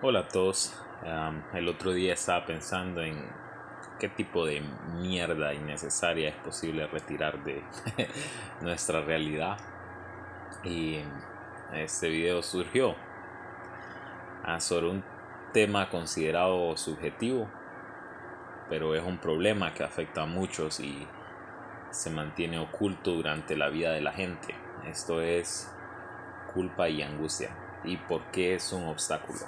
Hola a todos. El otro día estaba pensando en qué tipo de mierda innecesaria es posible retirar de nuestra realidad. Y este video surgió sobre un tema considerado subjetivo, pero es un problema que afecta a muchos y se mantiene oculto durante la vida de la gente. Esto es culpa y angustia. ¿Y por qué es un obstáculo?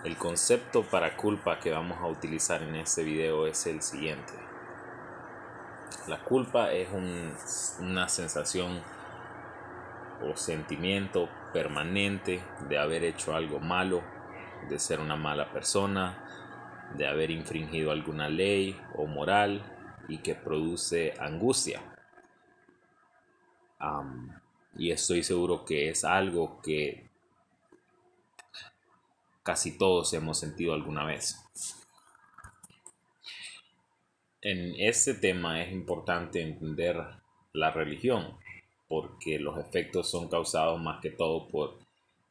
El concepto para culpa que vamos a utilizar en este video es el siguiente. La culpa es una sensación o sentimiento permanente de haber hecho algo malo, de ser una mala persona, de haber infringido alguna ley o moral y que produce angustia. Y estoy seguro que es algo que casi todos hemos sentido alguna vez. En este tema es importante entender la religión, porque los efectos son causados más que todo por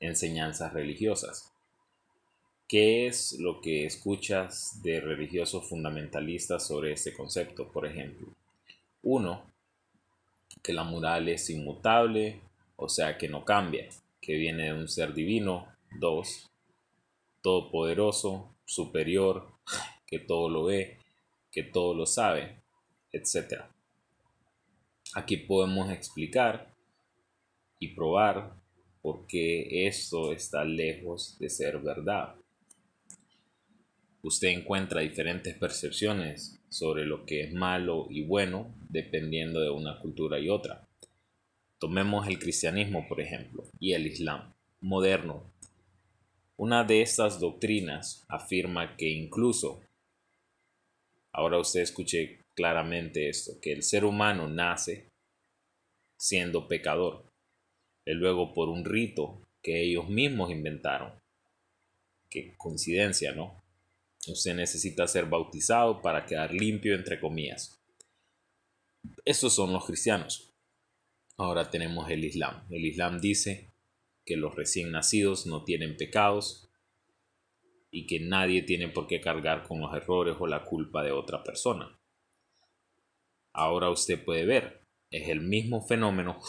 enseñanzas religiosas. ¿Qué es lo que escuchas de religiosos fundamentalistas sobre este concepto? Por ejemplo, uno, que la moral es inmutable, o sea que no cambia, que viene de un ser divino. Dos, todopoderoso, superior, que todo lo ve, que todo lo sabe, etc. Aquí podemos explicar y probar por qué esto está lejos de ser verdad. Usted encuentra diferentes percepciones sobre lo que es malo y bueno dependiendo de una cultura y otra. Tomemos el cristianismo, por ejemplo, y el islam moderno. Una de estas doctrinas afirma que incluso, ahora usted escuche claramente esto, que el ser humano nace siendo pecador, y luego por un rito que ellos mismos inventaron. Qué coincidencia, ¿no? Usted necesita ser bautizado para quedar limpio, entre comillas. Estos son los cristianos. Ahora tenemos el islam. El islam dice que los recién nacidos no tienen pecados y que nadie tiene por qué cargar con los errores o la culpa de otra persona. Ahora usted puede ver, es el mismo fenómeno,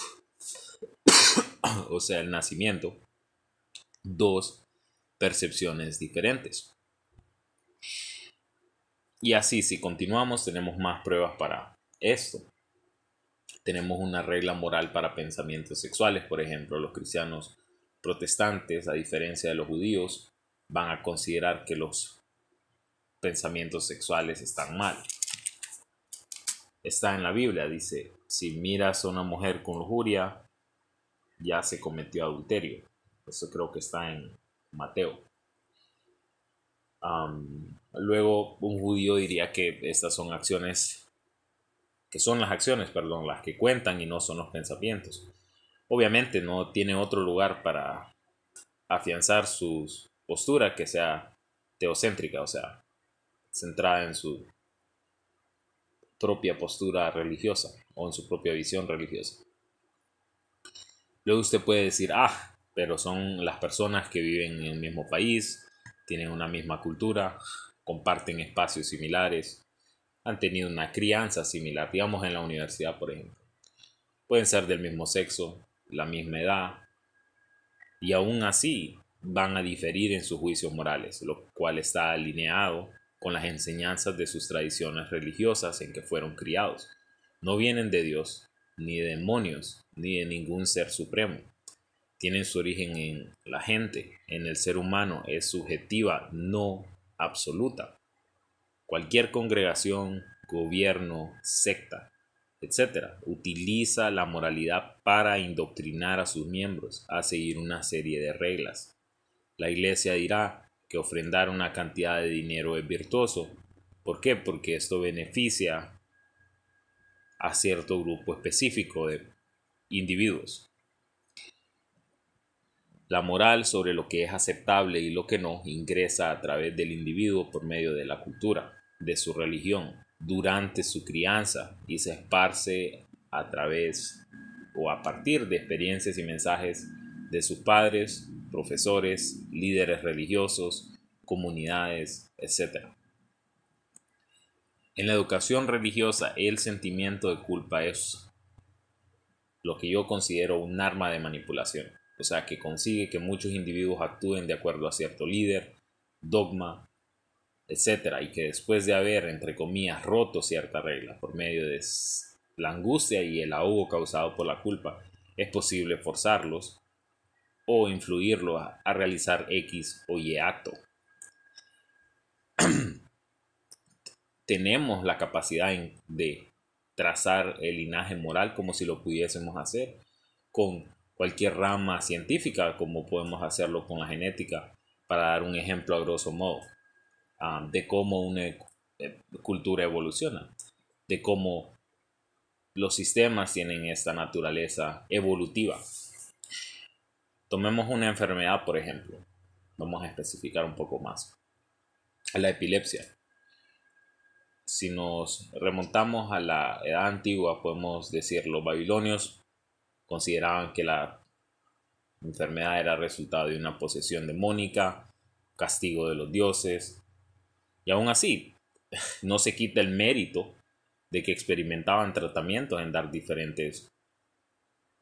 o sea, el nacimiento, dos percepciones diferentes. Y así, si continuamos, tenemos más pruebas para esto. Tenemos una regla moral para pensamientos sexuales, por ejemplo, los cristianos protestantes, a diferencia de los judíos, van a considerar que los pensamientos sexuales están mal. Está en la Biblia, dice, si miras a una mujer con lujuria, ya se cometió adulterio. Eso creo que está en Mateo. Luego un judío diría que estas son acciones, que son las acciones, perdón, las que cuentan y no son los pensamientos. Obviamente no tiene otro lugar para afianzar su postura que sea teocéntrica, o sea, centrada en su propia postura religiosa o en su propia visión religiosa. Luego usted puede decir, pero son las personas que viven en el mismo país, tienen una misma cultura, comparten espacios similares, han tenido una crianza similar, digamos en la universidad, por ejemplo. Pueden ser del mismo sexo, la misma edad, y aún así van a diferir en sus juicios morales, lo cual está alineado con las enseñanzas de sus tradiciones religiosas en que fueron criados. No vienen de Dios, ni de demonios, ni de ningún ser supremo. Tienen su origen en la gente, en el ser humano, es subjetiva, no absoluta. Cualquier congregación, gobierno, secta, etcétera, utiliza la moralidad para indoctrinar a sus miembros a seguir una serie de reglas. La iglesia dirá que ofrendar una cantidad de dinero es virtuoso. ¿Por qué? Porque esto beneficia a cierto grupo específico de individuos. La moral sobre lo que es aceptable y lo que no ingresa a través del individuo por medio de la cultura, de su religión, durante su crianza y se esparce a través o a partir de experiencias y mensajes de sus padres profesores, líderes religiosos, comunidades, etc. En la educación religiosa, el sentimiento de culpa es lo que yo considero un arma de manipulación. O sea, que consigue que muchos individuos actúen de acuerdo a cierto líder, dogma, etcétera, y que después de haber, entre comillas, roto cierta regla por medio de la angustia y el ahogo causado por la culpa, es posible forzarlos o influirlos a realizar X o Y acto. Tenemos la capacidad de trazar el linaje moral como si lo pudiésemos hacer con cualquier rama científica, como podemos hacerlo con la genética, para dar un ejemplo a grosso modo de cómo una cultura evoluciona, de cómo los sistemas tienen esta naturaleza evolutiva. Tomemos una enfermedad, por ejemplo. Vamos a especificar un poco más. La epilepsia. Si nos remontamos a la edad antigua, podemos decir los babilonios consideraban que la enfermedad era resultado de una posesión demónica, castigo de los dioses, y aún así no se quita el mérito de que experimentaban tratamientos en dar diferentes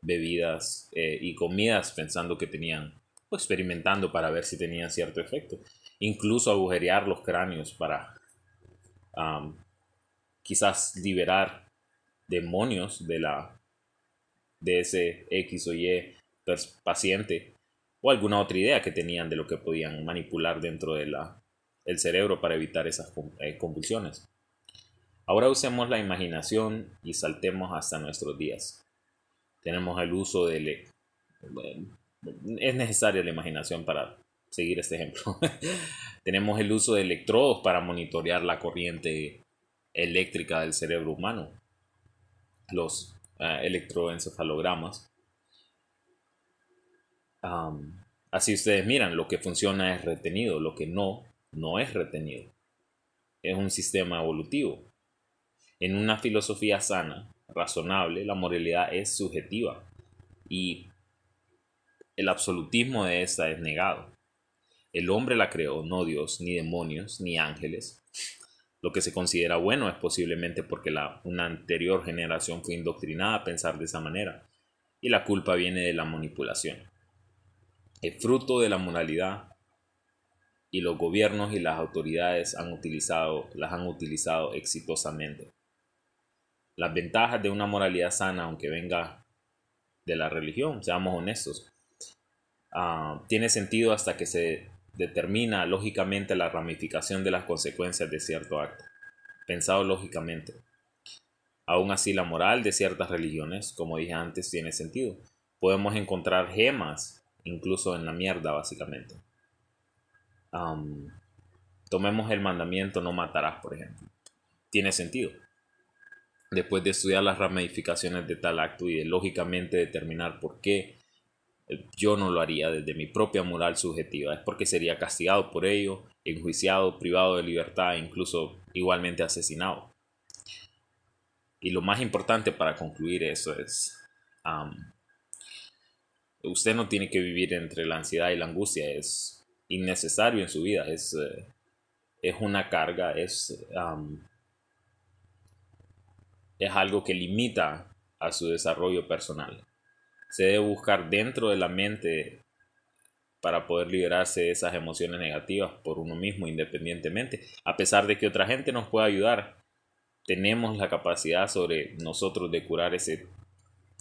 bebidas y comidas pensando que tenían, o experimentando para ver si tenían cierto efecto. Incluso agujerear los cráneos para quizás liberar demonios de ese X o Y paciente, o alguna otra idea que tenían de lo que podían manipular dentro de el cerebro para evitar esas convulsiones. Ahora usemos la imaginación y saltemos hasta nuestros días. Tenemos el uso de... es necesaria la imaginación para seguir este ejemplo. Tenemos el uso de electrodos para monitorear la corriente eléctrica del cerebro humano. Los electroencefalogramas. Así ustedes miran, lo que funciona es retenido, lo que no es retenido. Es un sistema evolutivo. En una filosofía sana, razonable, la moralidad es subjetiva y el absolutismo de esta es negado. El hombre la creó, no Dios, ni demonios, ni ángeles. Lo que se considera bueno es posiblemente porque una anterior generación fue indoctrinada a pensar de esa manera, y la culpa viene de la manipulación. El fruto de la moralidad, y los gobiernos y las autoridades las han utilizado exitosamente. Las ventajas de una moralidad sana, aunque venga de la religión, seamos honestos, tiene sentido hasta que se determina lógicamente la ramificación de las consecuencias de cierto acto, pensado lógicamente. Aún así, la moral de ciertas religiones, como dije antes, tiene sentido. Podemos encontrar gemas incluso en la mierda, básicamente. Tomemos el mandamiento no matarás, por ejemplo. Tiene sentido. Después de estudiar las ramificaciones de tal acto y de lógicamente determinar por qué yo no lo haría desde mi propia moral subjetiva, es porque sería castigado por ello, enjuiciado, privado de libertad e incluso igualmente asesinado. Y lo más importante para concluir eso es, usted no tiene que vivir entre la ansiedad y la angustia, es innecesario en su vida, es una carga, es algo que limita a su desarrollo personal. Se debe buscar dentro de la mente para poder liberarse de esas emociones negativas por uno mismo independientemente. A pesar de que otra gente nos pueda ayudar, tenemos la capacidad sobre nosotros de curar ese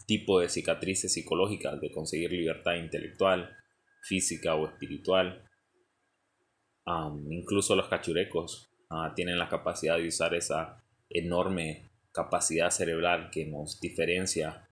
tipo de cicatrices psicológicas, de conseguir libertad intelectual, física o espiritual. Incluso los cachurecos tienen la capacidad de usar esa enorme capacidad cerebral que nos diferencia